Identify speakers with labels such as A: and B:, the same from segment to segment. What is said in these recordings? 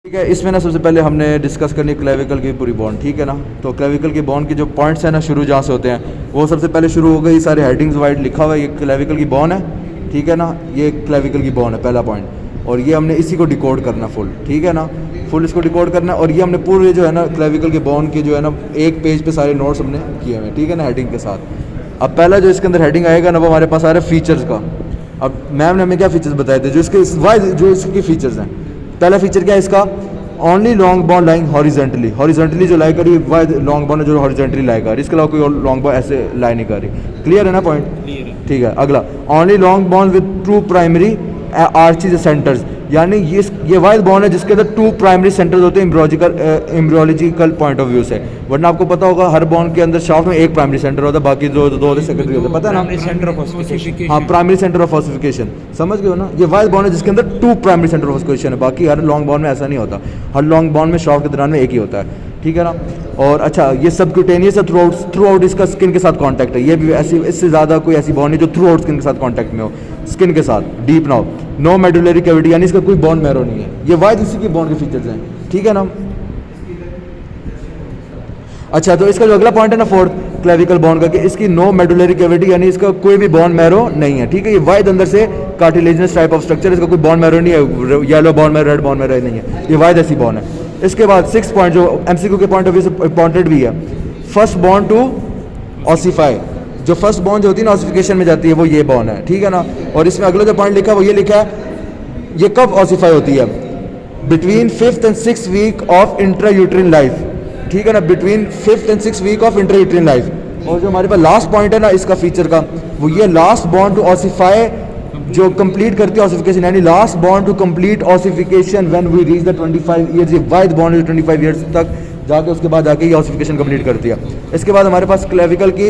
A: ठीक है। इसमें ना सबसे पहले हमने डिस्कस करनी क्लेविकल की पूरी बॉन्ड, ठीक है ना। तो क्लेविकल की बॉन्ड के जो पॉइंट्स हैं ना शुरू जहाँ से होते हैं वो सबसे पहले शुरू हो गई, सारे हेडिंग्स वाइड लिखा हुआ है, ये क्लेविकल की बॉन्ड है, ठीक है ना। ये क्लेविकल की बॉन्ड है पहला पॉइंट, और ये हमने इसी को डिकोड करना फुल, ठीक है ना। फुल इसको डिकोड करना है, और ये हमने पूरे जो है ना क्लेविकल के बॉन्ड के जो है ना एक पेज पे सारे नोट्स हमने किए हुए हैं, ठीक है ना, हेडिंग के साथ। अब पहला जो इसके अंदर हेडिंग आएगा ना वो हमारे पास आ रहा है फीचर्स का। अब मैम ने हमें क्या फीचर्स बताए थे, जो इसके वाइज जो इसके फीचर्स हैं। पहला फीचर क्या है इसका, only long bond lying horizontally, horizontally जो लाई करी वाइड लॉन्ग बॉन्ड जो हॉरिजेंटली लाई कर रही, इसके अलावा कोई और लॉन्ग बॉन्ड ऐसे लाई नहीं कर रही। क्लियर है ना पॉइंट, ठीक है। अगला, only long bone with two primary arches centres, यानी ये वाइड बॉन्ड है जिसके अंदर टू प्राइमरी सेंटर्स होते हैं एम्ब्रियोलॉजिकल पॉइंट ऑफ व्यू से। वरना आपको पता होगा हर बॉन्ड के अंदर शाफ्ट में एक प्राइमरी सेंटर होता है, बाकी दो होते सेकेंडरी होते हैं, पता है ना। हाँ, प्राइमरी सेंटर ऑफ ऑसिफिकेशन, समझ गए हो ना। ये वाइड बॉन्ड है जिसके अंदर two primary centre of ossification है, बाकी हर लॉन्ग बॉन्ड में ऐसा नहीं होता। हर लॉन्ग बॉन्ड में शाफ्ट के दौरान में एक ही होता है, ठीक है ना। और अच्छा, ये सबक्यूटेनियस है, थ्रू आउट इसका स्किन के साथ कांटेक्ट है। ये भी ऐसी, इससे ज़्यादा कोई ऐसी बॉन्ड नहीं जो थ्रू आउट स्किन के साथ कांटेक्ट में हो, स्किन के साथ डीप ना हो। नो मेडुलरी कैविटी, यानी इसका कोई बॉन्ड मैरो नहीं है। ये वाइड इसी की बॉन्ड के फीचर्स हैं, ठीक है ना। अच्छा, तो इसका जो अगला पॉइंट है ना फोर्थ क्लेविकल बॉन्ड का, कि इसकी नो मेडुलरी कैविटी, यानी इसका कोई भी बॉन्ड मैरो नहीं है, ठीक है। ये वाइड अंदर से कार्टिलेजिनस टाइप ऑफ स्ट्रक्चर, इसका कोई बॉन्ड मैरो नहीं है, yellow bond marrow, red bond marrow नहीं है, ये वाइड ऐसी बॉन्ड है। इसके बाद सिक्स पॉइंट जो एमसीक्यू के पॉइंट ऑफ व्यू से इंपॉर्टेंट भी है, फर्स्ट बॉन्ड टू ऑसिफाई, जो फर्स्ट बॉन्ड जो होती है ना ऑसिफिकेशन में जाती है, वो ये बॉन्ड है, ठीक है ना। और इसमें अगला जो पॉइंट लिखा है वो ये लिखा है, ये कब ऑसिफाई होती है, between 5th and 6th week of intrauterine life, ठीक है ना, between 5th and 6th week of intrauterine life. और जो हमारे पास लास्ट पॉइंट है ना इसका फीचर का, वो ये लास्ट बॉन्ड टू ऑसिफाई जो कंप्लीट करती है ऑसिफिकेशन, यानी last bone to complete ossification when we reach the 25 years. ये वाइड बॉन्ड है 25 ईयर्स तक जाके उसके बाद जाके ये ऑसिफिकेशन कंप्लीट करती है। इसके बाद हमारे पास क्लेविकल की,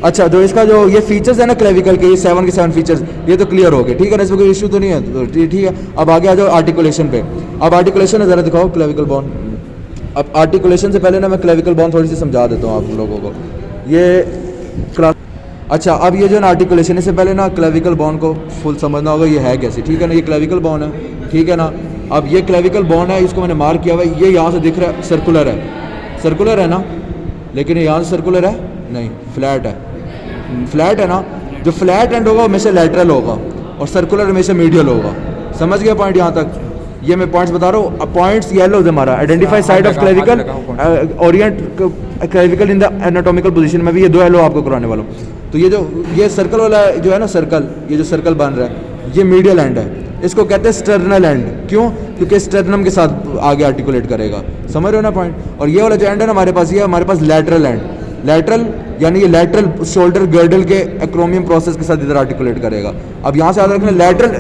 A: अच्छा, जो इसका जो ये फीचर्स है ना क्लेविकल के, ये 7 के 7 फीचर्स, ये तो क्लियर हो गए, ठीक है ना, इसमें कोई इशू तो नहीं है, तो ठीक है। अब आगे आ जाओ आर्टिकुलेशन पे। अब आर्टिकुलेशन ज़रा दिखाओ क्लेविकल बॉन्ड। अब आर्टिकुलेशन से पहले ना मैं क्लेविकल बॉन्ड थोड़ी सी समझा देता हूँ आप लोगों को। ये क्लास, अच्छा, अब ये जो ना आर्टिकुलेशन, इससे पहले ना क्लेविकल बॉन्ड को फुल समझना होगा ये है कैसे, ठीक है ना। ये क्लेविकल बॉन्ड है, ठीक है ना। अब ये क्लेविकल बॉन्ड है, इसको मैंने मार्क किया हुआ है, ये यहाँ से दिख रहा है सर्कुलर है, सर्कुलर है ना, लेकिन ये यहाँ से सर्कुलर है नहीं, फ्लैट है, फ्लैट है ना। जो फ्लैट एंड होगा हमेशा लैटरल होगा और सर्कुलर हमेशा मीडियल होगा। समझ गया पॉइंट यहाँ तक। ये मैं पॉइंट्स बता रहा हूँ, पॉइंट्स येलो है हमारा। Identify side of clavicle, Orient clavicle in the anatomical position में भी ये 2 येलो आपको कराने वाला हूँ। तो ये सर्कल वाला जो है ना सर्कल, ये जो सर्कल बन रहा है ये मीडियल एंड है, इसको कहते हैं स्टर्नल एंड। क्यों? क्योंकि स्टर्नम के साथ आगे आर्टिकुलेट करेगा, समझ रहे हो ना पॉइंट। और ये वाला जो एंड है ना हमारे पास, ये हमारे पास लैटरल एंड, लैटरल यानी ये लैटरल शोल्डर गर्डल के एक्रोमियम प्रोसेस के साथ इधर आर्टिकुलेट करेगा। अब यहाँ से याद रखना लैटरल,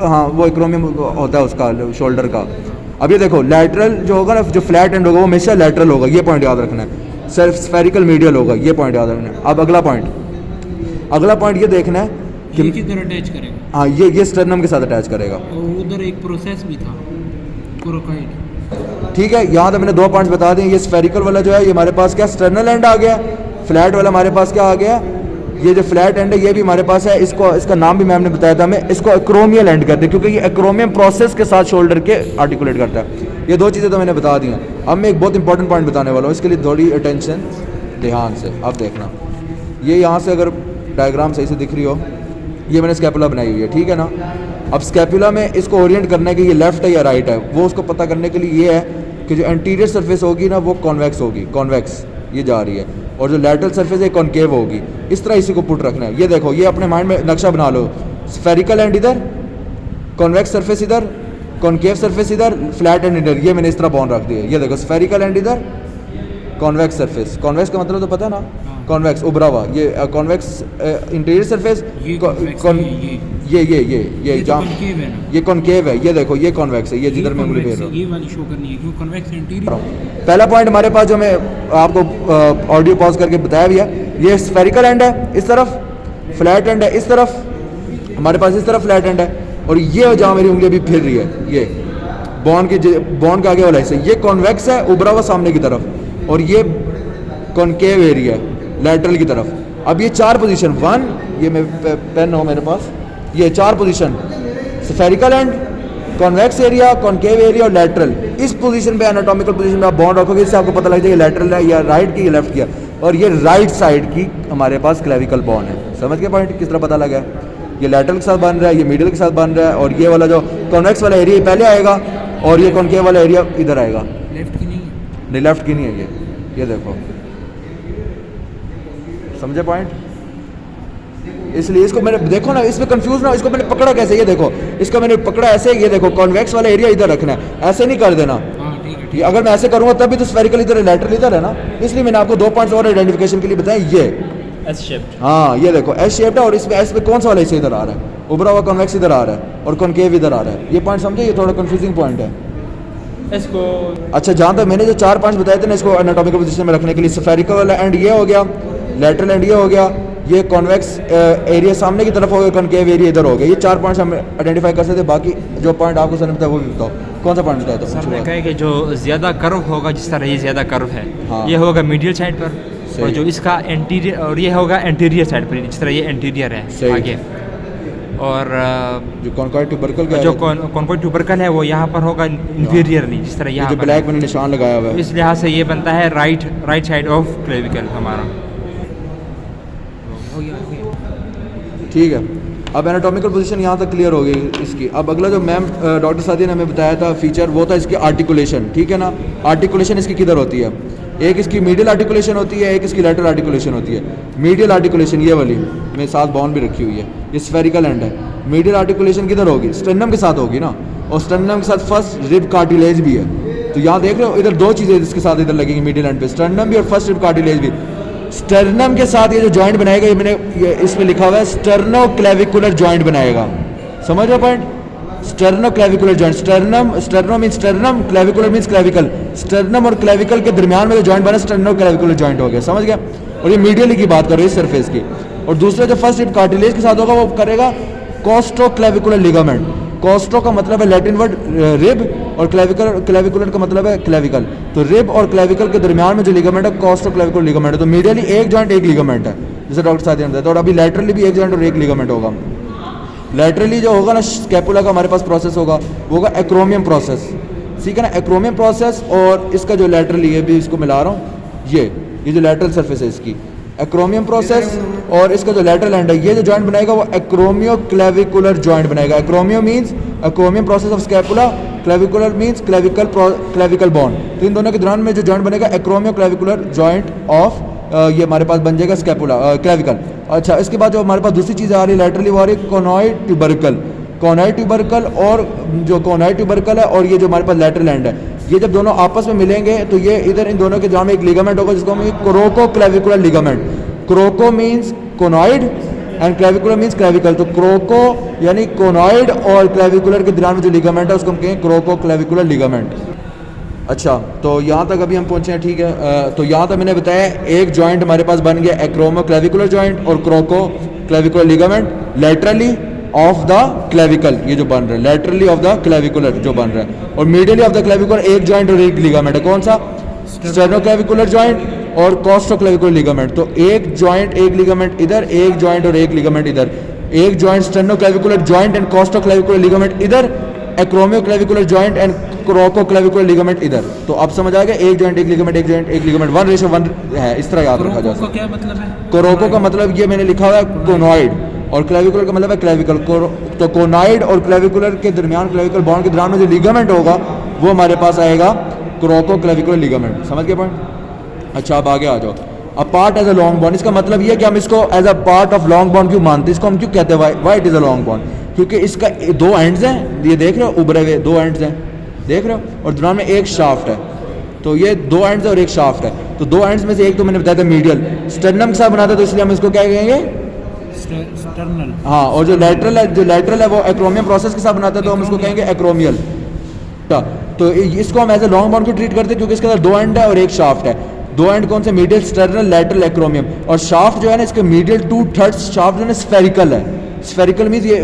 A: हाँ, वो एक्रोमियम होता है उसका शोल्डर का। अब ये देखो लैटरल जो होगा ना, जो फ्लैट एंड होगा वो हमेशा लैटरल होगा, ये पॉइंट याद रखना है। सिर्फ स्फेरिकल मीडियल होगा, ये पॉइंट याद रखना है। अब अगला पॉइंट ये देखना है
B: कि किधर अटैच करेगा।
A: हाँ, ये स्टर्नम के साथ अटैच करेगा।
B: और उधर एक प्रोसेस भी था कोरोकाइड,
A: ठीक है। यहाँ तो मैंने 2 पॉइंट्स बता दिए। ये स्फेरिकल वाला जो है ये हमारे पास क्या स्टर्नल एंड आ गया, फ्लैट वाला हमारे पास क्या आ गया, ये जो फ्लैट एंड है ये भी हमारे पास है। इसका नाम भी मैम ने बताया था हमें, इसको एक्रोमियल एंड कहते हैं, क्योंकि ये एक्रोमियम प्रोसेस के साथ शोल्डर के आर्टिकुलेट करता है। ये 2 चीज़ें तो मैंने बता दी हैं। अब मैं एक बहुत इंपॉर्टेंट पॉइंट बताने वाला हूँ, इसके लिए थोड़ी अटेंशन ध्यान से। अब देखना, ये यहाँ से अगर डायग्राम सही से दिख रही हो, ये मैंने स्कैपुला बनाई हुई है, ठीक है ना। अब स्कैपुला में इसको ओरिएंट करना है कि ये लेफ्ट है या राइट है, वो उसको पता करने के लिए ये है कि जो एंटीरियर सरफेस होगी ना वो कॉन्वेक्स होगी, कॉन्वेक्स ये जा रही है, और जो लैटरल सरफेस है कॉनकेव होगी। इस तरह इसी को पुट रखना है। ये देखो, ये अपने माइंड में नक्शा बना लो, स्फेरिकल एंड इधर, कॉन्वेक्स सरफेस इधर, कॉनकेव सरफेस इधर, फ्लैट एंड इधर। ये मैंने इस तरह बॉन्ड रख दिया। ये देखो स्फेरिकल एंड इधर, कॉन्वेक्स सरफेस, कॉन्वेक्स का मतलब तो पता है ना, कॉन्वेक्स उभरा हुआ, ये कॉन्वेक्स इंटीरियर सरफेस, ये जहाँ ये कॉनकेव है, ये देखो ये कॉन्वेक्स है, ये जिधर मैं उंगली फेर रहा हूँ,
B: ये वाली शो करनी है क्यों कन्वेक्स इंटीरियर।
A: पहला पॉइंट हमारे पास जो मैं आपको ऑडियो पॉज करके बताया भी है, ये स्फेरिकल एंड है इस तरफ, फ्लैट एंड है इस तरफ, हमारे पास इस तरफ फ्लैट एंड है, और ये जहाँ मेरी उंगली अभी फिर रही है ये बॉन्ड का आगे वाला हिस्सा, ये कॉन्वेक्स है उभरा हुआ सामने की तरफ, और ये कॉनकेव एरिया है लैटरल की तरफ। अब ये 4 पोजीशन, 1, ये मैं पेन हो मेरे पास, ये 4 position, spherical and, convex area, concave area और लेटरल, इस पोजीशन पे एनाटॉमिकल पोजीशन पे आप बॉन्ड रखोगे, इससे आपको पता लग जाएगा लेटरल है या राइट की या लेफ्ट की है। और ये राइट साइड की हमारे पास क्लेविकल बोन है। समझ के पॉइंट किस तरह पता लगा? ये लेटरल के साथ बन रहा है, ये मिडिल के साथ बन रहा है, और ये वाला जो कॉन्वेक्स वाला एरिया पहले आएगा और ये कॉनकेव वाला एरिया इधर आएगा।
B: लेफ्ट की नहीं है?
A: नहीं, लेफ्ट की नहीं है ये देखो, समझे पॉइंट? इसलिए इसको मैंने देखो ना, इसमें कंफ्यूज ना, इसको मैंने पकड़ा कैसे, ये देखो इसको मैंने पकड़ा ऐसे, ये देखो कॉन्वेक्स वाला एरिया इधर रखना है, ऐसे नहीं कर देना।
B: हाँ ठीक है,
A: ये अगर मैं ऐसे करूंगा तब भी तो स्फेरिकल इधर है, लेटरल इधर है ना, इसलिए मैंने आपको 2 पॉइंट्स और आइडेंटिफिकेशन के लिए बताया। ये
C: एस शेप्ड।
A: हाँ, ये देखो एस शेप्ड है, और इसमें एस पे कौन सा वाला इसे इधर आ रहा है, उभरा हुआ कॉन्वेक्स इधर आ रहा है और कॉनकेव इधर आ रहा है। ये पॉइंट समझे, ये थोड़ा कंफ्यूजिंग पॉइंट है।
C: इसको
A: अच्छा, जहाँ तक मैंने जो 4 पॉइंट्स बताए थे ना इसको एनाटॉमिकल पोजीशन में रखने के लिए, स्फेरिकल वाला एंड ये हो गया, लेटरल एंड ये हो गया, ये कॉन्वेक्स एरिया सामने की तरफ हो गया, कॉनकेव एरिया इधर हो गया। ये 4 पॉइंट्स हम आइडेंटिफाई कर सकते हैं। बाकी जो पॉइंट आपको सर ने बताया वो भी बताओ, कौन सा पॉइंट बताया था?
C: सर ने कहा कि जो ज़्यादा कर्व होगा, जिस तरह ये ज़्यादा कर्व है,
A: हाँ।
C: ये होगा मीडियल साइड पर,
A: सही।
C: और जो इसका एंटीरियर, और ये होगा एंटीरियर साइड पर, जिस तरह ये एंटीरियर
A: सही।
C: है आगे। और
A: जो कॉन्कॉइड ट्यूबरकल का
C: जो कॉन्कोइड ट्यूबरकल है वो यहाँ पर होगा इंफीरियरली, जिस तरह यहाँ
A: जो
C: पर
A: ब्लैक मैंने निशान लगाया हुआ
C: तो
A: है,
C: इस लिहाज से ये बनता है राइट साइड ऑफ क्लेविकल हमारा।
B: हो गया।
A: ठीक है। अब एनाटॉमिकल पोजीशन यहाँ तक क्लियर हो गई इसकी। अब अगला जो मैम डॉक्टर सादिया ने हमें बताया था फीचर, वो था इसकी आर्टिकुलेशन। ठीक है ना, आर्टिकुलेशन इसकी किधर होती है? एक इसकी मीडियल आर्टिकुलेशन होती है, एक इसकी लेटरल आर्टिकुलेशन होती है। मीडियल आर्टिकुलेशन ये वाली मेरे साथ बॉन्ड भी रखी हुई है, ये स्फेरिकल एंड है। मीडियल आर्टिकुलेशन किधर होगी? स्टर्नम के साथ होगी ना, और स्टर्नम के साथ फर्स्ट रिब कार्टिलेज भी है। तो यहाँ देख रहे हो, इधर 2 चीज़ें इसके साथ इधर लगेंगी मीडियल एंड पे, स्टर्नम भी और फर्स्ट रिब कार्टिलेज भी। स्टर्नम के साथ ये जो जॉइंट बनाएगा, ये मैंने इसमें लिखा हुआ है स्टर्नो क्लेविकुलर जॉइंट बनाएगा। समझ रहे हो point? Sterno clavicular joint, sterno mean sternum, clavicular means clavicle. Sternum और क्लेविकल के दरमियान में जो जॉइंट बना, स्टर्नो क्लेविकुलर जॉइंट हो गया। समझ गया? और ये मीडियली की बात कर रहे हो, इस सरफेस की। और दूसरा जो फर्स्ट रिब कार्टिलेज के साथ होगा वो करेगा कोस्टो क्लेविकुलर लिगामेंट। कोस्टो का मतलब है लैटिन वर्ड रिब, और क्लेविकुलर का मतलब है क्लेविकल। तो रिब और क्लेविकल के दरमियान में जो लिगामेंट है कोस्टो क्लेविकुलर लिगामेंट है। तो मीडियली एक जॉइंट एक लिगामेंट है, जैसे डॉक्टर साहब ने बताया। तो और अभी लैटरली भी एक जॉइंट और एक लिगामेंट होगा। लैटरली जो होगा ना, स्कैपुला का हमारे पास प्रोसेस होगा, वो होगा एक्रोमियम प्रोसेस। ठीक है ना, एक्रोमियम प्रोसेस। और इसका जो लैटरली, ये भी इसको मिला रहा हूँ, ये जो लैटरल सर्फेस है इसकी, एक्रोमियम प्रोसेस, और इसका जो लैटरल एंड है, ये जो जॉइंट बनाएगा वो एक्रोमियो क्लेविकुलर जॉइंट बनाएगा। Acromio means acromion process of scapula, clavicular means clavicle bone. तो इन दोनों के दौरान में जो जॉइंट बनेगा एक्रोमियो क्लेविकुलर जॉइंट ऑफ ये हमारे पास बन जाएगा स्कैपुला क्लेविकल। अच्छा, इसके बाद जो हमारे पास दूसरी चीज़ आ रही है लैटरली, वो आ रही है कोनॉइड ट्यूबरकल। कोनॉइड ट्यूबरकल और जो कोनॉइड ट्यूबरकल है और ये जो हमारे पास लैटरल एंड है, ये जब दोनों आपस में मिलेंगे तो ये इधर इन दोनों के जहाँ में एक लिगामेंट होगा जिसको हम coraco clavicular ligament. Coraco means conoid and clavicular means clavicle. तो क्रोको यानी कोनॉइड और क्लेविकुलर के दरमियान में जो लिगामेंट है उसको हम कहें क्रोको क्लेविकुलर लिगामेंट। अच्छा, तो यहाँ तक अभी हम पहुँचे हैं। ठीक है, तो यहाँ तक मैंने बताया एक जॉइंट हमारे पास बन गया एक्रोमो क्लेविकुलर जॉइंट और coraco clavicular ligament laterally of the clavicle, ये जो बन रहा है लेटरली ऑफ द क्लेविकुलर जो बन रहा है। और मीडियली ऑफ द क्लेविकुलर एक जॉइंट और एक लिगामेंट है, कौन सा? स्टर्नो क्लेविकुलर जॉइंट और कोस्टो क्लेविकुलर लिगामेंट। तो एक जॉइंट एक लिगामेंट इधर, एक जॉइंट और एक लिगामेंट इधर, एक joint sterno clavicular joint and costo clavicular ligament इधर, acromio clavicular joint and coraco clavicular ligament इधर। तो आप समझ आ गया, एक जॉइंट एक लिगामेंट, एक जॉइंट एक लिगामेंट, 1:1 है। इस तरह याद रखा जा
B: क्रोको का क्या मतलब है?
A: क्रोको का मतलब ये मैंने लिखा हुआ है कोनॉइड, और क्लेविकुलर का मतलब है क्लेविकल। तो कोनॉइड और क्लेविकुलर के दरमियान, क्लेविकल बॉन्ड के दरमियान में जो लिगामेंट होगा वो हमारे पास आएगा क्रोको क्लेविकुलर लिगामेंट। समझ गए पॉइंट? अच्छा, अब आगे आ जाओ। A part as a long bone, इसका मतलब ये कि हम इसको as a part of long bone क्यों मानते हैं, इसको हम क्यों कहते हैं why it is a long bone? क्योंकि इसका 2 एंड्स हैं, ये देख रहे हो उभरे हुए 2 एंड्स हैं, देख रहे हो, और दरमियान में एक शाफ्ट है। तो ये 2 एंड्स है और एक शाफ्ट है। तो 2 एंड्स में से एक तो मैंने बताया था मीडियल, स्टर्नम के साथ बनाता है, तो इसलिए हम इसको क्या कहेंगे?
B: स्टर्नल।
A: हाँ, और जो लेटरल है वो एक्रोमियम प्रोसेस के साथ बनाता है, तो हम इसको कहेंगे एक्रोमियल। तो इसको हम एज ए लॉन्ग बॉन्ड को ट्रीट करते हैं क्योंकि इसके अंदर 2 एंड है और एक शाफ्ट है। 2 एंड कौन से? Medial, sternal, lateral, एक्रोमियम। और शाफ्ट जो है ना, इसके मीडियल 2/3 शाफ्ट जो है ना स्फेरिकल है। स्फेरिकल मीन्स ये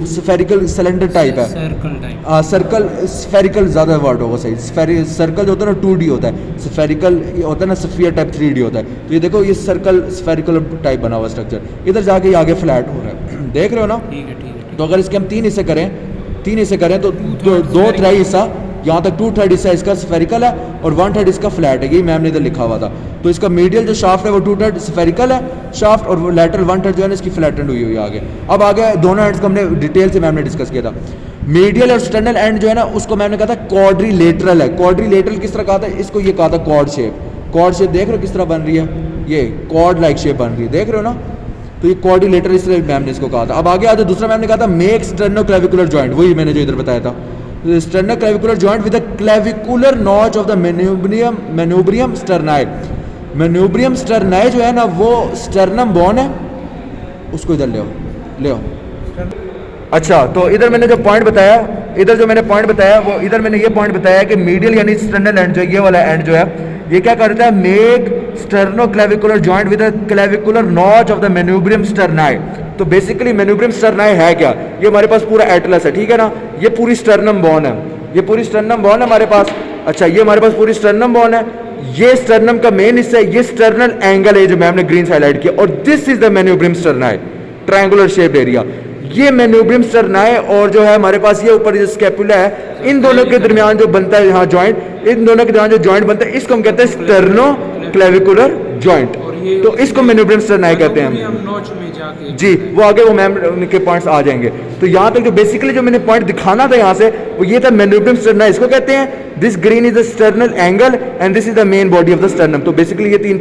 A: स्फेरिकल सिलेंडर टाइप है,
B: सर्कल टाइप।
A: सर्कल, स्फेरिकल ज़्यादा वर्ड होगा सही। सर्कल जो होता है ना 2D होता है, स्फेरिकल होता है ना स्फीयर टाइप 3D होता है। तो ये देखो, ये सर्कल स्फेरिकल टाइप बना हुआ स्ट्रक्चर, इधर जाके ये आगे फ्लैट हो रहा है, देख रहे हो ना?
B: ठीक है, ठीक है।
A: तो अगर इसके हम 3 हिस्से करें, 3 हिस्से करें तो दो तिहाई हिस्सा यहाँ तक 2/3 हिस्सा इसका स्फेरिकल है और 1/3 इसका फ्लैट है, यही मैम ने इधर लिखा हुआ था। तो इसका मीडियल जो शाफ्ट है वो 2/3 स्फेरिकल है शाफ्ट और वो लैटरल 1/3 जो है ना इसकी फ्लैटेंड हुई आगे। अब आगे दोनों एंड्स को हमने डिटेल से मैम ने डिस्कस किया था। मीडियल और स्टर्नल एंड जो है ना उसको मैंने कहा था क्वाड्रिलेटरल है। क्वाड्रिलेटरल किस तरह कहा था, इसको ये कहा था कॉर्ड शेप। कॉर्ड शेप देख रहे हो किस तरह बन रही है, ये कॉर्ड लाइक शेप बन रही है, देख रहे हो ना। तो ये क्वाड्रिलेटरल इसलिए मैम ने इसको कहा था। अब आगे आता दूसरा मैम ने कहा था मेक स्टर्नोक्लेविकुलर जॉइंट, वही मैंने जो इधर बताया था। Sternoclavicular joint with the clavicular notch of the manubrium sterni. Manubrium sterni जो है ना वो स्टर्नम बोन है, उसको इधर ले आओ। अच्छा, तो इधर मैंने जो पॉइंट बताया, इधर जो मैंने पॉइंट बताया वो इधर मैंने ये पॉइंट बताया कि मीडियल यानी स्टर्नल एंड जो ये वाला एंड जो है ये क्या करता है, make sternoclavicular joint with the clavicular notch of the manubrium sterni. तो बेसिकली मेन्यूब्रियम स्टर्नाई है क्या, ये हमारे पास पूरा एटलस है, ठीक है ना। ये पूरी स्टर्नम बोन है, ये पूरी स्टर्नम बोन है हमारे पास। अच्छा, ये हमारे पास पूरी स्टर्नम बोन है, ये स्टर्नम का मेन हिस्सा है, ये स्टर्नल एंगल है जो मैम ने ग्रीन से हाईलाइट किया, और this is the manubrium sterni, triangular shaped area. ये मेन्यूब्रियम स्टर्नाई और जो है हमारे पास ये ऊपर जो स्कैपुला है, इन दोनों के दरमियान जो बनता है यहाँ जॉइंट, इन दोनों के दरमियान जो जॉइंट बनता है इसको हम कहते हैं स्टर्नोक्लेविकुलर जॉइंट। तो इसको मेन्यूब्रियम स्टर्नाई कहते हैं हम।
B: नोच में जाके
A: जी, वो आगे वो मैम के पॉइंट्स आ जाएंगे। तो यहाँ तक जो बेसिकली जो मैंने पॉइंट दिखाना था यहाँ से वो ये था, मेन्यूब्रियम स्टर्नाई इसको कहते हैं, this green is the sternal angle and this is the main body of the sternum. तो बेसिकली ये 3